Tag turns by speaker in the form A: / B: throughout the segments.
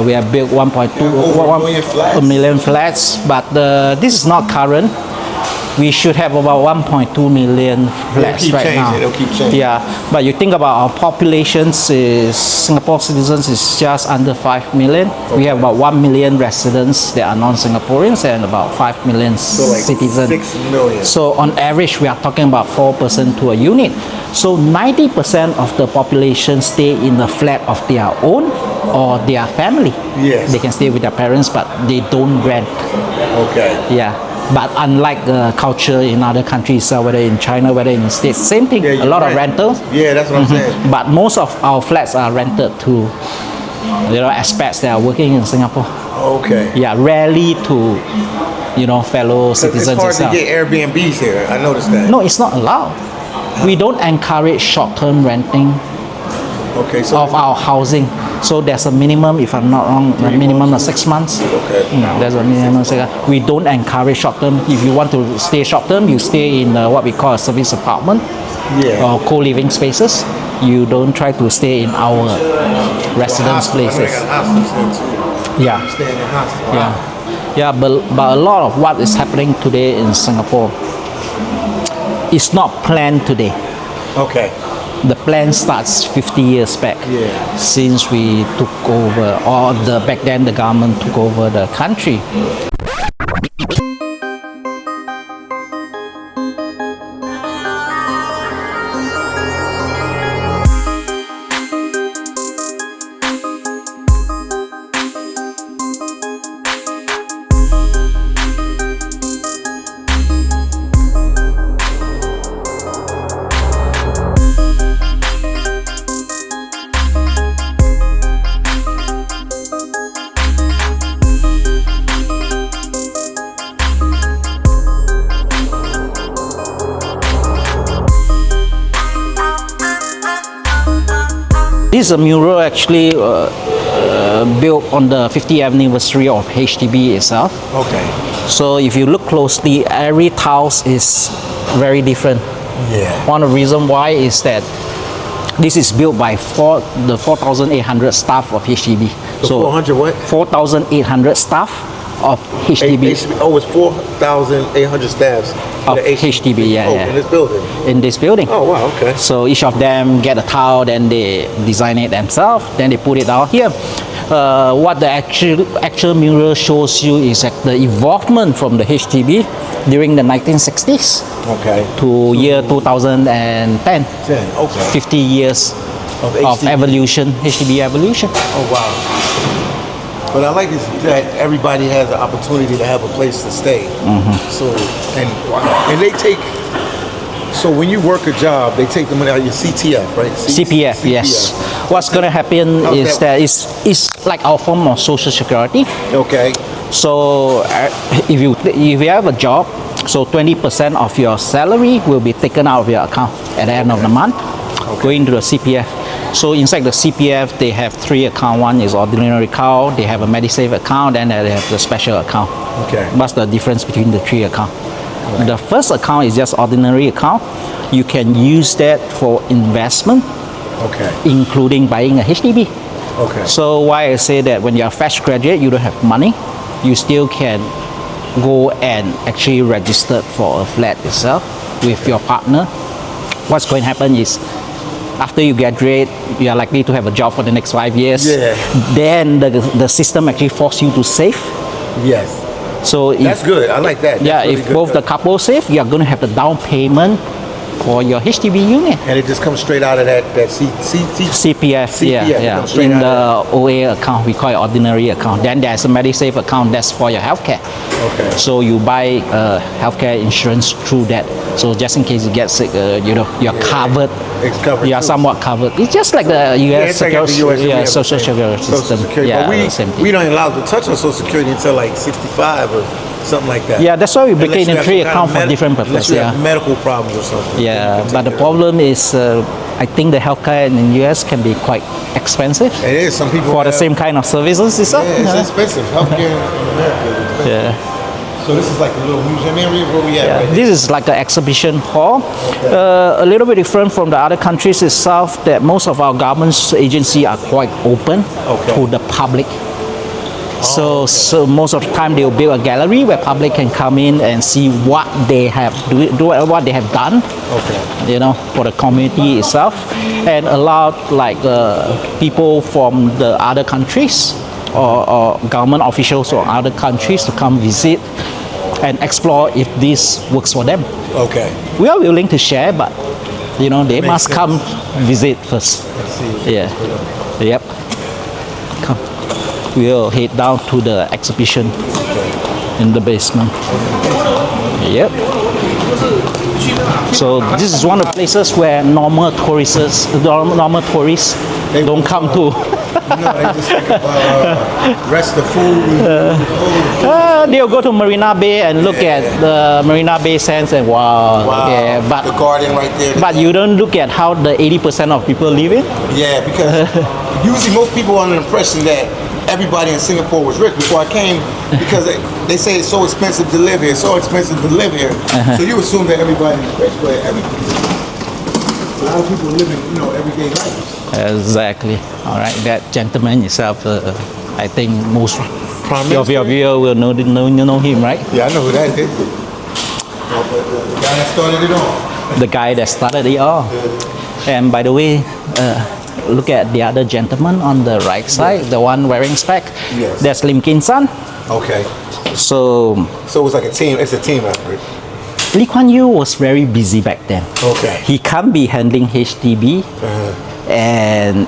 A: we have built 1.2 million flats, but this is not current. We should have about 1.2 million flats right now.
B: It'll keep changing.
A: Yeah, but you think about our populations is Singapore citizens is just under 5 million. We have about 1 million residents that are non-Singaporeans and about 5 million citizens.
B: 6 million.
A: So on average, we are talking about 4 person to a unit. So 90% of the population stay in the flat of their own or their family.
B: Yes.
A: They can stay with their parents, but they don't rent.
B: Okay.
A: Yeah. But unlike the culture in other countries, whether in China, whether in the States, same thing,
B: Yeah,
A: a lot of rentals.
B: Yeah, that's what I'm saying.
A: But most of our flats are rented to expats that are working in Singapore.
B: Okay.
A: Yeah, rarely to fellow citizens.
B: It's hard to get Airbnbs here. I noticed that.
A: No, it's not allowed. We don't encourage short-term renting of our housing. So there's a minimum, if I'm not wrong, a minimum of 6 months.
B: Okay.
A: There's a minimum. We don't encourage short-term. If you want to stay short-term, you stay in what we call a service apartment or co-living spaces. You don't try to stay in our residence places. Yeah.
B: Staying in hostel.
A: Yeah, but a lot of what is happening today in Singapore is not planned today.
B: Okay.
A: The plan starts 50 years back, since we took over, or back then the government took over the country. This is a mural actually built on the 50th anniversary of HDB itself.
B: Okay.
A: So if you look closely, every tiles is very different.
B: Yeah.
A: One of the reasons why is that this is built by the 4,800 staff of HDB.
B: So 400 what?
A: 4,800 staff of HDB.
B: Oh, it's 4,800 staffs
A: of HDB,
B: in this building.
A: In this building.
B: Oh wow, okay.
A: So each of them get a tile, then they design it themselves, then they put it out here. What the actual mural shows you is the evolvement from the HDB during the 1960s to year 2010. 50 years of evolution, HDB evolution.
B: Oh wow. What I like is that everybody has an opportunity to have a place to stay. So and they take. So when you work a job, they take the money out of your CTF, right?
A: CPF, yes. What's going to happen is that it's like our form of social security.
B: Okay.
A: So if you have a job, so 20% of your salary will be taken out of your account at the end of the month, going to the CPF. So inside the CPF, they have 3 accounts. One is ordinary account, they have a MediSave account, and they have the special account.
B: Okay.
A: What's the difference between the 3 accounts? The first account is just ordinary account. You can use that for investment, including buying a HDB.
B: Okay.
A: So why I say that when you're a fresh graduate, you don't have money, you still can go and actually register for a flat itself with your partner. What's going to happen is, after you graduate, you are likely to have a job for the next 5 years.
B: Yeah.
A: Then the system actually forces you to save.
B: Yes.
A: So
B: that's good. I like that.
A: That's really if both the couple save, you are going to have the down payment for your HDB unit.
B: And it just comes straight out of that
A: CPF, yeah. In the OA account, we call it ordinary account. Then there's a MediSave account, that's for your healthcare.
B: Okay.
A: So you buy healthcare insurance through that. So just in case you get sick, you're covered.
B: It's covered.
A: You are somewhat covered. It's just like the US Social Security system.
B: Yeah, but we don't allow to touch on Social Security until like 65 or something like that.
A: Yeah, that's why we break it in 3 accounts for different purposes.
B: Unless you have medical problems or something.
A: Yeah, but the problem is, I think the healthcare in the US can be quite expensive.
B: It is. Some people
A: for the same kind of services.
B: It's expensive. Healthcare in America is expensive.
A: Yeah.
B: So this is like a little museum area where we at right
A: This is like an exhibition hall. A little bit different from the other countries itself, that most of our government agencies are quite open to the public. So most of the time they'll build a gallery where public can come in and see what they have what they have done.
B: Okay.
A: You know, for the community itself, and allow like people from the other countries or government officials from other countries to come visit and explore if this works for them.
B: Okay.
A: We are willing to share, but you know they
B: Makes
A: must
B: sense.
A: come visit first.
B: Let's see.
A: Yeah. Yep. Come. We'll head down to the exhibition in the basement. Yep. So this is one of the places where normal tourists don't come to.
B: No, they just think about rest the food.
A: They'll go to Marina Bay and look at the Marina Bay Sands and wow.
B: Wow.
A: Yeah,
B: the
A: but
B: garden right there.
A: but you don't look at how the 80% of people live in.
B: Yeah, because usually most people are under the impression that everybody in Singapore was rich before I came, because they say it's so expensive to live here, so expensive to live here. So you assume that everybody is rich, but a lot of people living, everyday life.
A: Exactly. All right. That gentleman himself, I think most
B: Prime
A: of your
B: Minister?
A: viewers will know him, right?
B: Yeah, I know who that is. The guy that started it all.
A: The guy that started it all. And by the way, look at the other gentleman on the right side, the one wearing spec.
B: Yes.
A: That's Lim Kim San.
B: Okay.
A: So
B: So it's like a team. It's a team effort.
A: Lee Kuan Yew was very busy back then.
B: Okay.
A: He can't be handling HDB and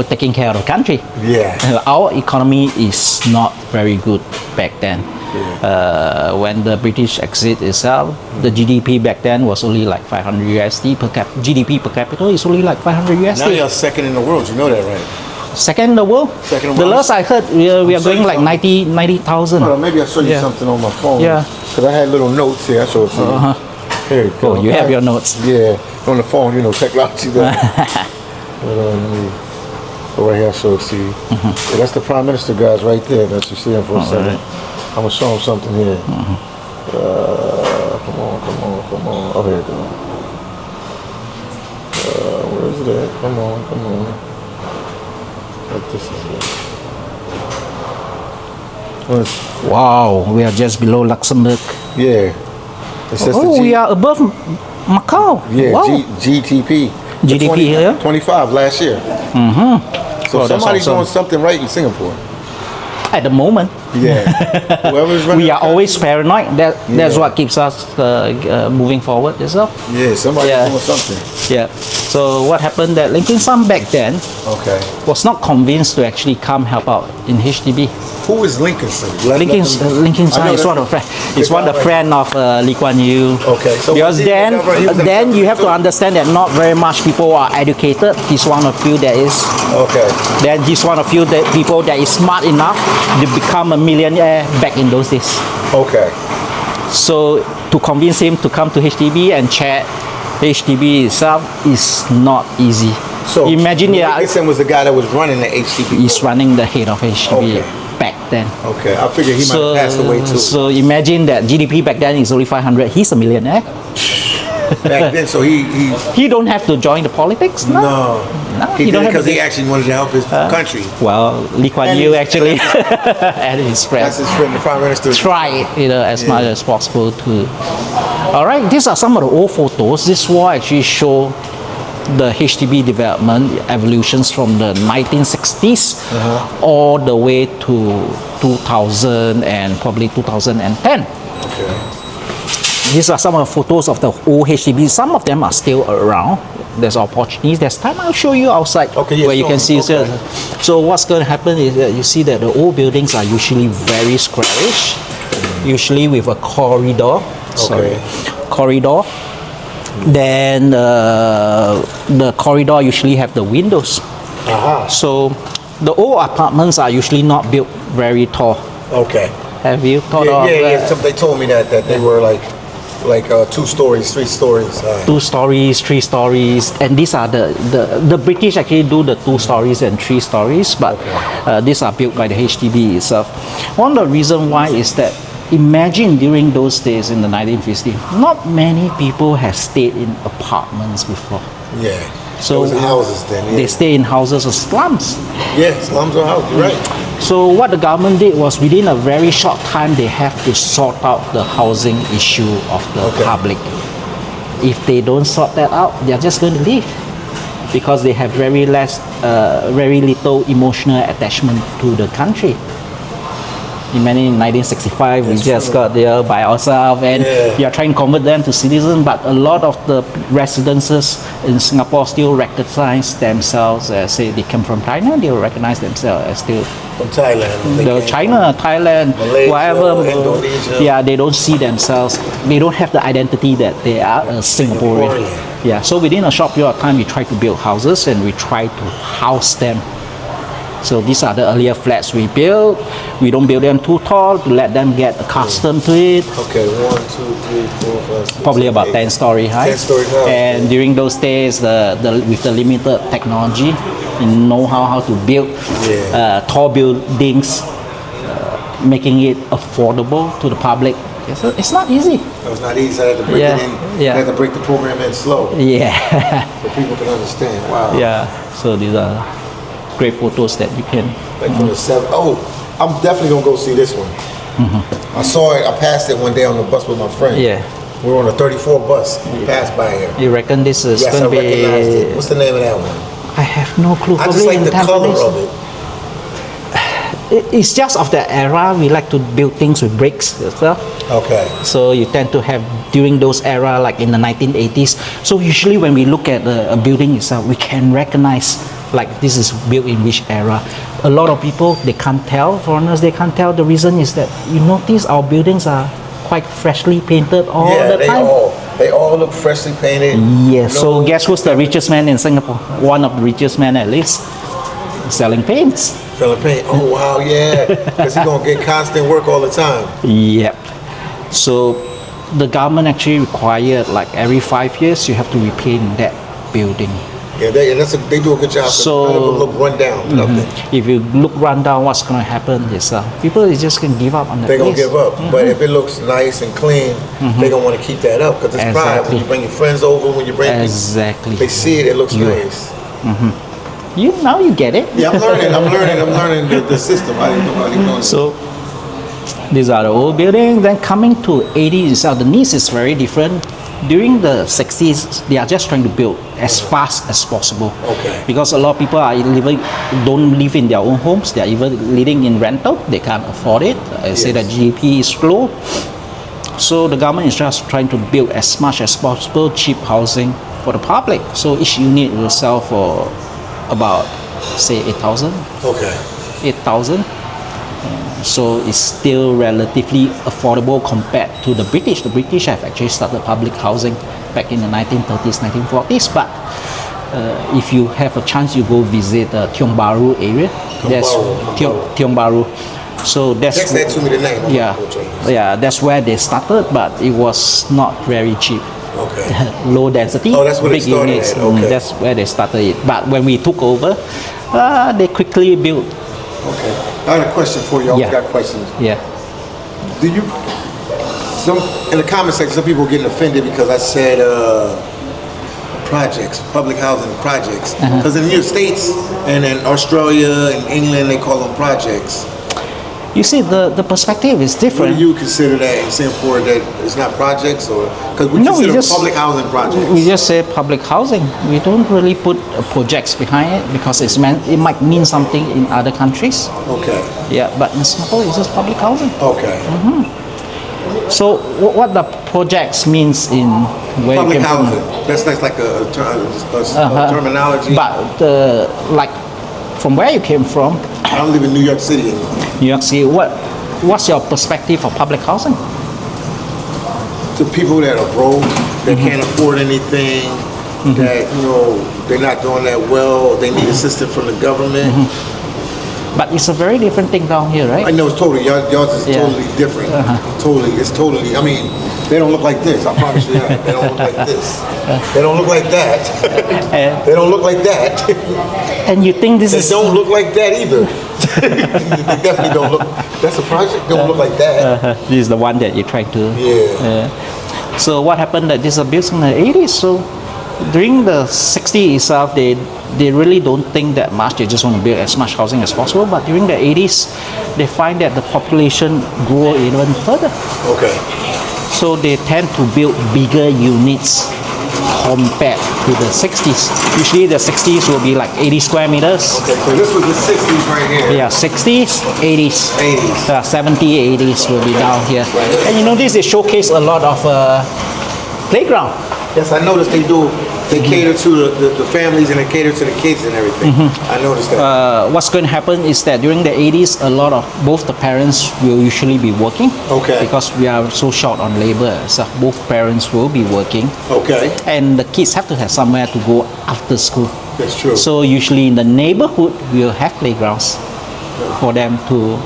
A: taking care of the country.
B: Yeah.
A: Our economy is not very good back then. When the British exit itself, the GDP back then was only like 500 USD per GDP per capita is only like 500 USD.
B: Now you're second in the world. You know that, right?
A: Second in the world.
B: Second in the
A: The
B: world.
A: last I heard, we are going like 90,000.
B: Hold on, maybe I'll show you
A: Yeah.
B: something on my phone.
A: Yeah.
B: Because I had little notes here. I show it to you. Here you go.
A: Oh, you have your notes.
B: Yeah. On the phone, technology. Hold on, let me go right here. I'll show it to you. Yeah, that's the Prime Minister, guys, right there. That's you see him for a second.
A: right.
B: I'm going to show him something here. Come on. Oh, here it goes. Where is it at? Come on. Like this is it. Well,
A: Wow, we are just below Luxembourg.
B: yeah. It says
A: Oh,
B: the
A: we are above Macau.
B: Yeah,
A: Wow.
B: GTP. The
A: GDP here?
B: 25 last year. So
A: Oh, that's
B: somebody's
A: awesome.
B: doing something right in Singapore.
A: At the moment,
B: Yeah. Whoever's running
A: we
B: the
A: are always paranoid. That's
B: Yeah.
A: what keeps us moving forward. Yourself.
B: Yeah, somebody's
A: Yeah.
B: doing something.
A: Yeah. So what happened that Lincoln Sun back then
B: Okay.
A: was not convinced to actually come help out in HDB.
B: Who is Lincolnson?
A: Lincoln Sun is one of the friend. He's one of the friend of Lee Kuan Yew.
B: Okay, so
A: because
B: was he the
A: then
B: governor? He was the
A: then you
B: governor
A: have to
B: too?
A: understand that not very much people are educated. He's one of few that is.
B: Okay.
A: Then he's one of few people that is smart enough to become a millionaire back in those days.
B: Okay.
A: So to convince him to come to HDB and chair HDB itself is not easy.
B: So
A: imagine
B: Lincoln was the guy that was running the HDB.
A: he's running the head of HDB
B: Okay.
A: back then.
B: Okay, I figured he might have passed away too.
A: So imagine that GDP back then is only 500. He's a millionaire.
B: Back then, so he
A: He don't have to join the politics. No.
B: no. He
A: he
B: did
A: don't
B: it
A: have
B: because
A: to
B: he actually wanted to help his country.
A: Well, Lee Kuan
B: And
A: Yew
B: his-
A: actually and his
B: That's
A: friends
B: his friend, the Prime Minister.
A: try as much as possible to. All right, these are some of the old photos. This wall actually show the HDB development evolutions from the 1960s all the way to 2000 and probably 2010.
B: Okay.
A: These are some of the photos of the old HDB. Some of them are still around. There's opportunities. There's time I'll show you outside
B: Okay, yeah,
A: where you
B: show
A: can
B: me.
A: see.
B: Okay.
A: So what's going to happen is that you see that the old buildings are usually very squarish, usually with a corridor. Corridor. Then the corridor usually have the windows. So the old apartments are usually not built very tall.
B: Okay.
A: Have you thought
B: Yeah,
A: of
B: yeah. They told me that they were like 2 stories, 3 stories.
A: 2 stories, 3 stories, and these are the British actually do the 2 stories and 3 stories, but these are built by the HDB itself. One of the reasons why is that imagine during those days in the 1950s, not many people have stayed in apartments before.
B: Yeah.
A: So
B: Those are houses then, yeah.
A: they stay in houses or slums.
B: Yeah, slums are houses, you're right.
A: So what the government did was within a very short time they have to sort out the housing issue of the
B: Okay.
A: public. If they don't sort that out, they're just going to leave because they have very little emotional attachment to the country. Imagine in 1965 we
B: That's
A: just
B: true.
A: got there by ourselves and
B: Yeah.
A: we are trying to convert them to citizens, but a lot of the residences in Singapore still recognize themselves as, say they come from China, they will recognize themselves as still
B: From Thailand. they
A: the
B: came
A: China, Thailand,
B: Malaysia,
A: whatever.
B: Indonesia.
A: Yeah, they don't see themselves. They don't have the identity that they are a Singaporean.
B: Singaporean.
A: Yeah. So within a short period of time, we try to build houses and we try to house them. So these are the earlier flats we built. We don't build them too tall to let them get accustomed to it.
B: from- Okay, 1, 2, 3, 4, 5, 6,
A: Probably
B: 7,
A: about
B: 8.
A: 10-story high.
B: 10-story high.
A: And during those days, with the limited technology, you know how to build
B: Yeah.
A: tall buildings, making it affordable to the public. It's not easy.
B: It was not easy. I had to break
A: Yeah,
B: it in.
A: yeah.
B: I had to break the program in slow
A: Yeah,
B: so people can understand. Wow.
A: yeah. So these are great photos that you can.
B: Like from the 7. Oh, I'm definitely gonna go see this one. I saw it. I passed it one day on the bus with my friend.
A: Yeah.
B: We were on a 34 bus. We passed by here.
A: You reckon this is
B: Yes, I
A: going to
B: recognized it.
A: be?
B: What's the name of that one?
A: I have no clue.
B: I just
A: Probably
B: like
A: in
B: the color
A: Tampines.
B: of it.
A: It's just of the era. We like to build things with bricks and stuff.
B: Okay.
A: So you tend to have during those era, like in the 1980s. So usually when we look at a building itself, we can recognize like this is built in which era. A lot of people they can't tell. Foreigners they can't tell. The reason is that you notice our buildings are quite freshly painted all
B: Yeah,
A: the time.
B: they all look freshly painted.
A: Yes. So guess who's the richest man in Singapore? One of the richest men at least, selling paints.
B: Selling paint. Oh wow, yeah. Because he's gonna get constant work all the time.
A: Yep. So the government actually required like every 5 years you have to repaint that building.
B: Yeah, they do a good job. 'cause
A: So-
B: none of them look run down. Nothing.
A: If you look run down, what's going to happen is people is just going to give up on the
B: They're gonna
A: place.
B: give up. But if it looks nice and clean, they're gonna want to keep that up because it's pride. When
A: Exactly.
B: you bring your friends over, when you bring
A: Exactly.
B: they see it, it looks
A: Yeah.
B: nice.
A: Now you get it.
B: Yeah, I'm learning the system. I didn't know.
A: So these are the old buildings. Then coming to 80s itself, the needs is very different. During the 60s, they are just trying to build as fast as possible.
B: Okay.
A: Because a lot of people don't live in their own homes. They are even living in rental. They can't afford it. I say that GDP is low. So the government is just trying to build as much as possible cheap housing for the public. So each unit will sell for about say 8,000.
B: Okay.
A: 8,000. So it's still relatively affordable compared to the British. The British have actually started public housing back in the 1930s, 1940s. But if you have a chance, you go visit the Tiong Bahru area. Tiong Bahru. So that's
B: Text that to me the name. I'm
A: yeah,
B: gonna go check this.
A: yeah. That's where they started, but it was not very cheap.
B: Okay.
A: Low density,
B: Oh, that's where they
A: big
B: started
A: units.
B: at, okay.
A: That's where they started it. But when we took over, they quickly built.
B: Okay. I got a question for you. I always
A: Yeah.
B: got questions.
A: Yeah.
B: Do you? Some in the comment section, some people are getting offended because I said projects, public housing projects. Because in the States and in Australia and England, they call them projects.
A: You see, the perspective is
B: What
A: different.
B: do you consider that in Singapore that it's not projects, or because we
A: No, we
B: consider
A: just-
B: public housing projects?
A: We just say public housing. We don't really put projects behind it because it might mean something in other countries.
B: Okay.
A: Yeah, but in Singapore, it's just public housing.
B: Okay.
A: So what the projects means in where you
B: Public
A: came from.
B: housing. That's like a terminology.
A: But like from where you came from,
B: I don't live in New York City anymore.
A: New York City, what's your perspective of public housing?
B: To people that are broke, that can't afford anything, that they're not doing that well, they need assistance from the government.
A: But it's a very different thing down here,
B: I
A: right?
B: know it's totally yours is
A: Yeah.
B: totally different. It's totally. I mean, they don't look like this. I promise you that. They don't look like this. They don't look like that. They don't look like that.
A: And you think this
B: They
A: is
B: don't look like that either. They definitely don't look. That's a project. They don't look like that.
A: this is the one that you're trying to.
B: Yeah.
A: So what happened that this is built in the 80s? So during the 60s itself, they really don't think that much. They just want to build as much housing as possible. But during the 80s, they find that the population grew even further.
B: Okay.
A: So they tend to build bigger units compared to the 60s. Usually the 60s will be like 80 square meters.
B: Okay, so this was the 60s right here.
A: Yeah, 60s, 80s.
B: 80s.
A: 70, 80s will be down here. And you notice they showcase a lot of playground.
B: Yes, I noticed they do. They cater to the families and they cater to the kids and everything. I noticed that.
A: What's going to happen is that during the 80s, a lot of both the parents will usually be working.
B: Okay.
A: Because we are so short on labor, so both parents will be working.
B: Okay.
A: And the kids have to have somewhere to go after school.
B: That's true.
A: So usually in the neighborhood, we'll have playgrounds for them to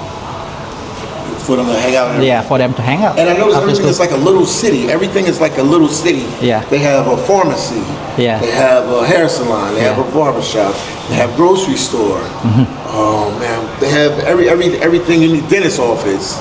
B: hang out.
A: for them to hang out.
B: And I noticed
A: after
B: everything
A: school.
B: is like a little city. Everything is like a little city.
A: Yeah.
B: They have a pharmacy.
A: Yeah.
B: They have a hair salon. They have a barbershop. They have grocery store. Oh man, they have everything you need. Dentist office.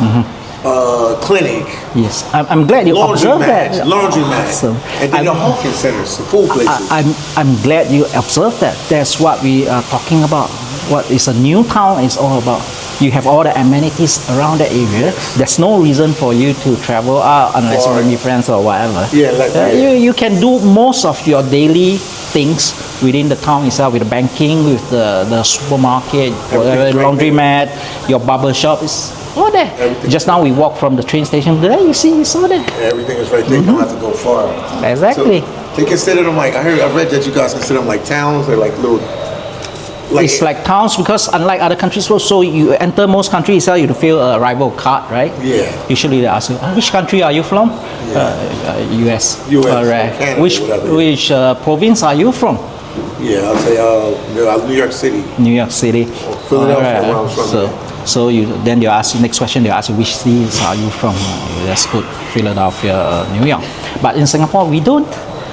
B: Clinic.
A: Yes, I'm glad you observed that.
B: Laundromat.
A: Awesome.
B: And then the hawking centers, the food places.
A: I'm glad you observed that. That's what we are talking about. What is a new town is all about. You have all the amenities around the area. There's no reason for you to travel out unless you meet friends or whatever.
B: Yeah,
A: you can do most of your daily things within the town itself, with the banking, with the supermarket, whatever, laundromat, your barber shop is all there.
B: Everything.
A: Just now we walked from the train station there, you see, it's all there.
B: Everything is right there. You don't have to go far.
A: Exactly.
B: So they consider them like, I read that you guys consider them like towns. They're like little.
A: It's like towns because unlike other countries, so you enter most countries, you to fill a arrival card, right?
B: Yeah.
A: Usually they ask you, which country are you from? US.
B: US,
A: Correct.
B: Canada,
A: which province are you from?
B: Yeah, I'll say New York City.
A: New York City.
B: Philadelphia, where I'm from.
A: So then they ask you, next question they ask you, which cities are you from? You just put Philadelphia, New York. But in Singapore, we don't.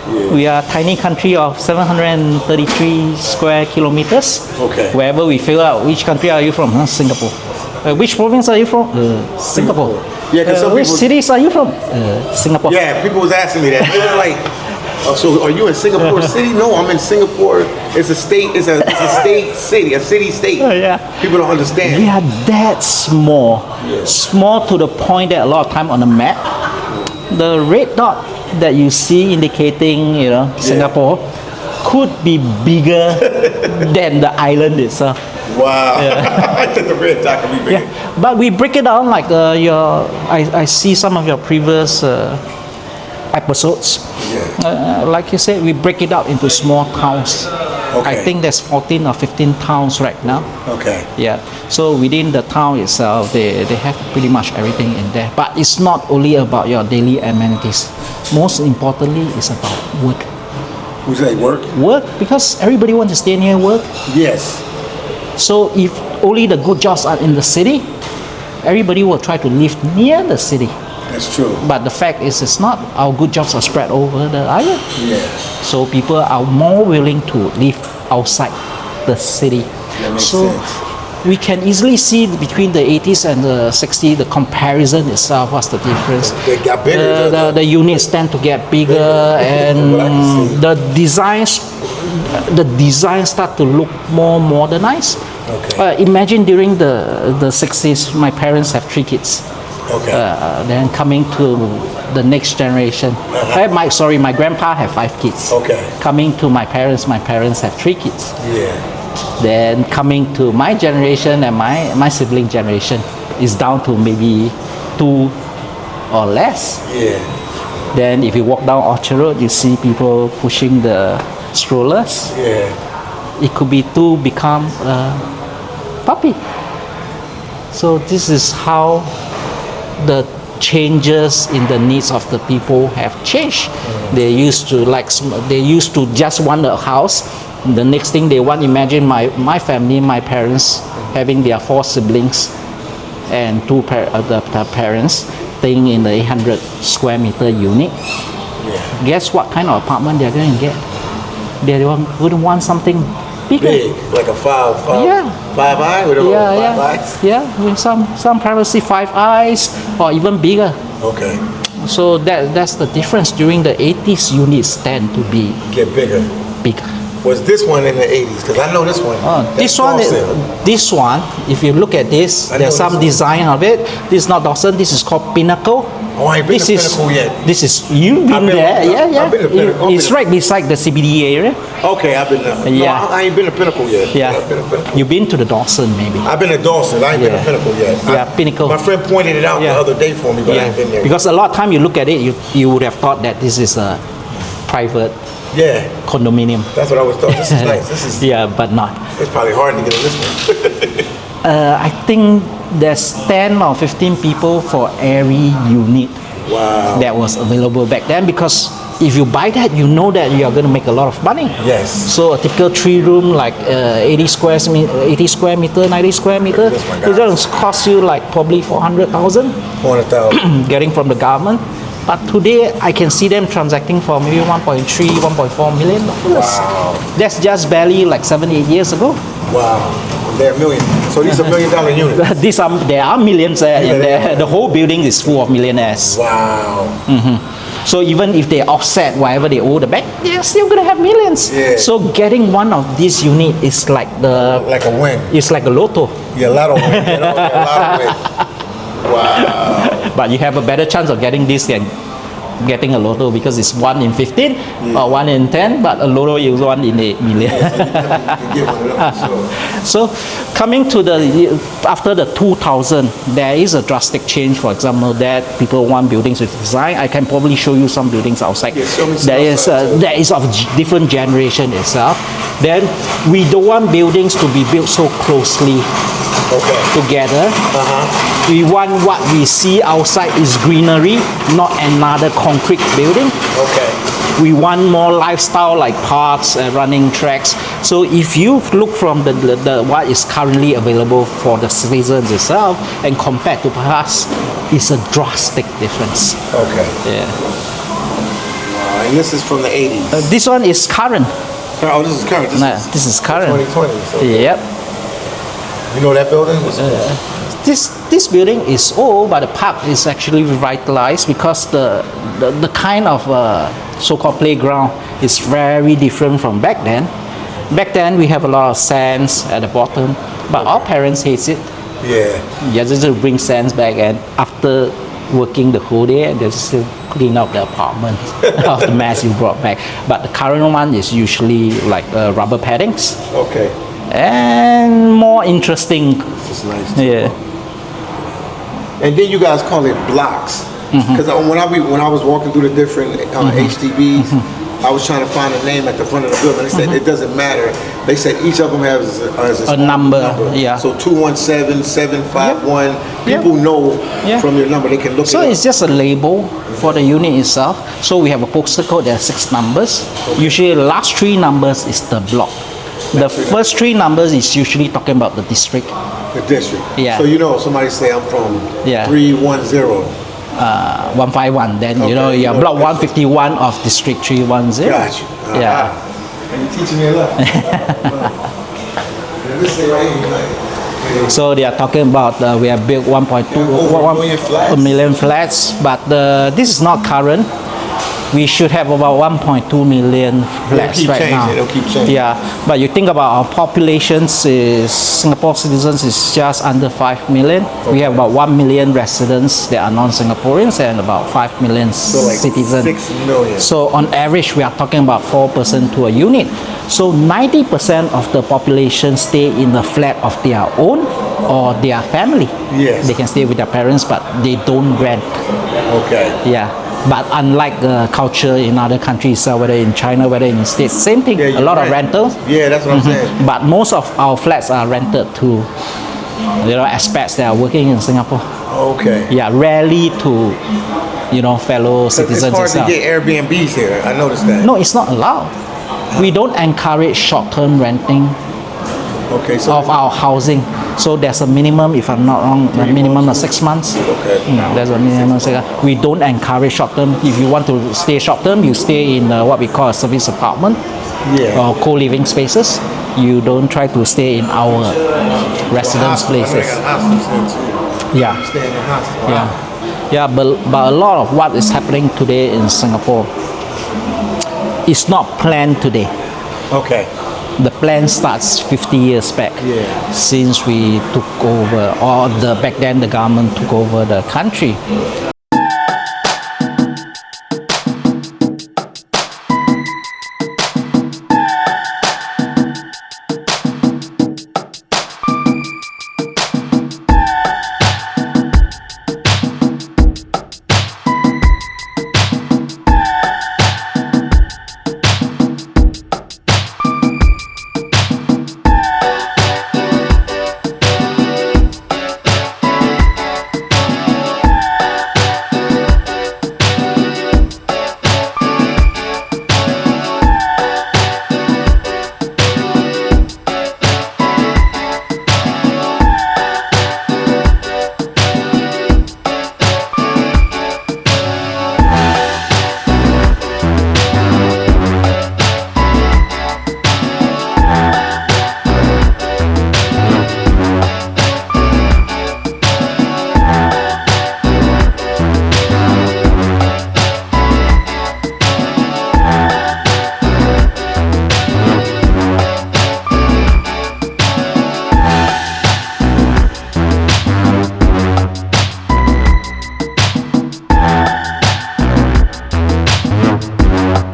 A: Yeah. We are a tiny country of 733 square kilometers.
B: Okay.
A: Wherever we fill out, which country are you from? Singapore. Which province are you from? Singapore.
B: Yeah, because
A: which cities are you from? Singapore.
B: Yeah, people was asking me that. They were like, so are you in Singapore City? No, I'm in Singapore. It's a state. It's a state city, a city state.
A: Yeah.
B: People don't understand.
A: We are that small.
B: Yeah.
A: Small to the point that a lot of time on the map, the red dot that you see indicating, Singapore, could be bigger than the island itself.
B: Wow. Yeah. I thought the red dot could be bigger.
A: Yeah. But we break it down like I see some of your previous episodes.
B: Yeah.
A: Like you said, we break it out into small towns.
B: Okay.
A: I think there's 14 or 15 towns right now.
B: Okay.
A: Yeah. So within the town itself, they have pretty much everything in there. But it's not only about your daily amenities. Most importantly, it's about work.
B: Who's that? Work?
A: Work, because everybody wants to stay near work.
B: Yes.
A: So if only the good jobs are in the city, everybody will try to live near the city.
B: That's true.
A: But the fact is, it's not. Our good jobs are spread over the island.
B: Yeah.
A: So people are more willing to live outside the city.
B: That makes
A: so
B: sense.
A: We can easily see between the 80s and the 60s, the comparison itself, what's the difference.
B: They got bigger.
A: The units tend to get bigger and the designs start to look more modernized.
B: Okay.
A: Imagine during the 60s, my parents have 3 kids.
B: Okay.
A: Then coming to the next generation. My grandpa have 5 kids.
B: Okay.
A: Coming to my parents have 3 kids.
B: Yeah.
A: Then coming to my generation and my sibling generation is down to maybe 2 or less.
B: Yeah.
A: Then if you walk down Orchard Road, you see people pushing the strollers.
B: Yeah.
A: It could be 2 become a puppy. So this is how the changes in the needs of the people have changed. They used to just want a house. The next thing they want, imagine my family, my parents having their 4 siblings and 2 the parents staying in the 800 square meter unit.
B: Yeah.
A: Guess what kind of apartment they're going to get? They would want something bigger.
B: Big, like a 5 eye, whatever.
A: Yeah, with some privacy, 5 eyes or even bigger.
B: Okay.
A: So that's the difference. During the 80s, units tend to be
B: Get bigger.
A: bigger.
B: Was this one in the 80s? Because I know this one.
A: This
B: That's
A: one,
B: Dawson.
A: this one, if you look at this,
B: I know
A: there's some
B: this one.
A: design of it. This is not Dawson. This is called Pinnacle.
B: Oh, I ain't been
A: This
B: to
A: is
B: Pinnacle yet.
A: This is you've been
B: I've been-
A: there, yeah.
B: I've been to Pinnacle.
A: It's right beside the CBD area.
B: Okay, I've been there.
A: Yeah.
B: No, I ain't been to Pinnacle yet.
A: Yeah,
B: I've been to Pinnacle.
A: you've been to the Dawson maybe.
B: I've been to Dawson. I ain't been to
A: Yeah.
B: Pinnacle yet.
A: Yeah, Pinnacle.
B: My friend pointed it out
A: Yeah.
B: the other day for me, but I ain't been there.
A: Because a lot of time you look at it, you would have thought that this is a private
B: Yeah,
A: condominium.
B: that's what I was thought. This is nice. This is.
A: Yeah, but not.
B: It's probably hard to get in this one.
A: I think there's 10 or 15 people for every unit
B: Wow.
A: that was available back then, because if you buy that, you know that you are going to make a lot of money.
B: Yes.
A: So a typical 3-room, like 80 square meter, 90 square meter,
B: This one,
A: it's going to cost you like probably 400,000
B: 400,000.
A: getting from the government. But today I can see them transacting for maybe 1.3, 1.4 million dollars.
B: Wow.
A: That's just barely like 7-8 years ago.
B: Wow. They're a million. So these are $1 million units.
A: There are millions there.
B: Yeah,
A: In
B: they
A: there.
B: are.
A: The whole building is full of millionaires.
B: Wow.
A: So even if they offset whatever they owe the bank, they're still gonna have millions.
B: Yeah.
A: So getting one of these unit is like
B: Like a win.
A: it's like a lotto.
B: Yeah, a lot of win. You know? A lot of win. Wow.
A: But you have a better chance of getting this than getting a lotto, because it's 1 in 15 or 1 in 10, but a lotto is 1 in 8 million.
B: You can get one of them. So.
A: So coming to the after the 2000, there is a drastic change. For example, that people want buildings with design. I can probably show you some buildings outside.
B: Yeah, show me some
A: There is
B: outside, too.
A: there is of different generation itself. Then we don't want buildings to be built so closely
B: Okay.
A: together.
B: Uh-huh.
A: We want what we see outside is greenery, not another concrete building.
B: Okay.
A: We want more lifestyle, like parks and running tracks. So if you look from the what is currently available for the citizens itself and compared to past, it's a drastic difference.
B: Okay.
A: Yeah.
B: And this is from the 80s.
A: This one is current.
B: Oh, this is current.
A: This is current.
B: 2020. So
A: Yep.
B: you know that building?
A: This building is old, but the park is actually revitalized, because the kind of so-called playground is very different from back then. Back then we have a lot of sands at the bottom, but our parents hate it.
B: Yeah.
A: You just bring sands back, and after working the whole day, they just clean up the apartment of the mess you brought back. But the current one is usually like rubber paddings
B: Okay.
A: and more interesting.
B: This is nice. Too.
A: Yeah.
B: And then you guys call it blocks. Because when I was walking through the different HDBs, I was trying to find a name at the front of the building. They said it doesn't matter. They said each of them has its
A: A
B: own
A: number, yeah.
B: So 217, 751.
A: Yeah.
B: People know
A: Yeah.
B: from your number. They can look
A: So
B: it up.
A: it's just a label for the unit itself. So we have a postal code, there are 6 numbers. Usually the last 3 numbers is the block. The first 3 numbers is usually talking about the district.
B: The district.
A: Yeah.
B: So you know, if somebody say I'm from
A: Yeah.
B: 310.
A: 151. Then you know
B: Okay,
A: you're
B: you know
A: block
B: that's-
A: 151 of district 310.
B: Got you.
A: Yeah.
B: And you're teaching me a lot. And this thing right here, like,
A: So they are talking about we have built 1.2
B: over a million flats.
A: a million flats, but this is not current. We should have about 1.2 million flats
B: keep
A: right
B: changing,
A: now.
B: it'll keep changing.
A: Yeah, but you think about our populations is Singapore citizens is just under 5 million. We have about 1 million residents that are non-Singaporeans and about 5 million
B: so like
A: citizens.
B: 6 million.
A: So on average, we are talking about 4 person to a unit. So 90% of the population stay in the flat of their own or their family.
B: Yes.
A: They can stay with their parents, but they don't rent.
B: Okay.
A: Yeah. But unlike the culture in other countries, whether in China, whether in States, same thing.
B: Yeah,
A: A
B: you
A: lot of
B: rent.
A: rentals.
B: Yeah, that's what I'm saying.
A: But most of our flats are rented to expats that are working in Singapore.
B: Okay.
A: Yeah, rarely to fellow
B: It's
A: citizens
B: hard to
A: itself.
B: get Airbnbs here. I noticed that.
A: No, it's not allowed. We don't encourage short-term renting
B: Okay, so
A: of our housing. So there's a minimum, if I'm not wrong, a minimum of 6 months.
B: Okay.
A: There's a minimum of 6 months. We don't encourage short-term. If you want to stay short-term, you stay in what we call a service apartment
B: Yeah.
A: or co-living spaces. You don't try to stay in our residence
B: Hostel. I know they
A: places.
B: got hostels here too.
A: Yeah.
B: Stay in the hostel.
A: Yeah. Yeah, but a lot of what is happening today in Singapore is not planned today.
B: Okay.
A: The plan starts 50 years back.
B: Yeah.
A: Since we took over, or back then the government took over the country.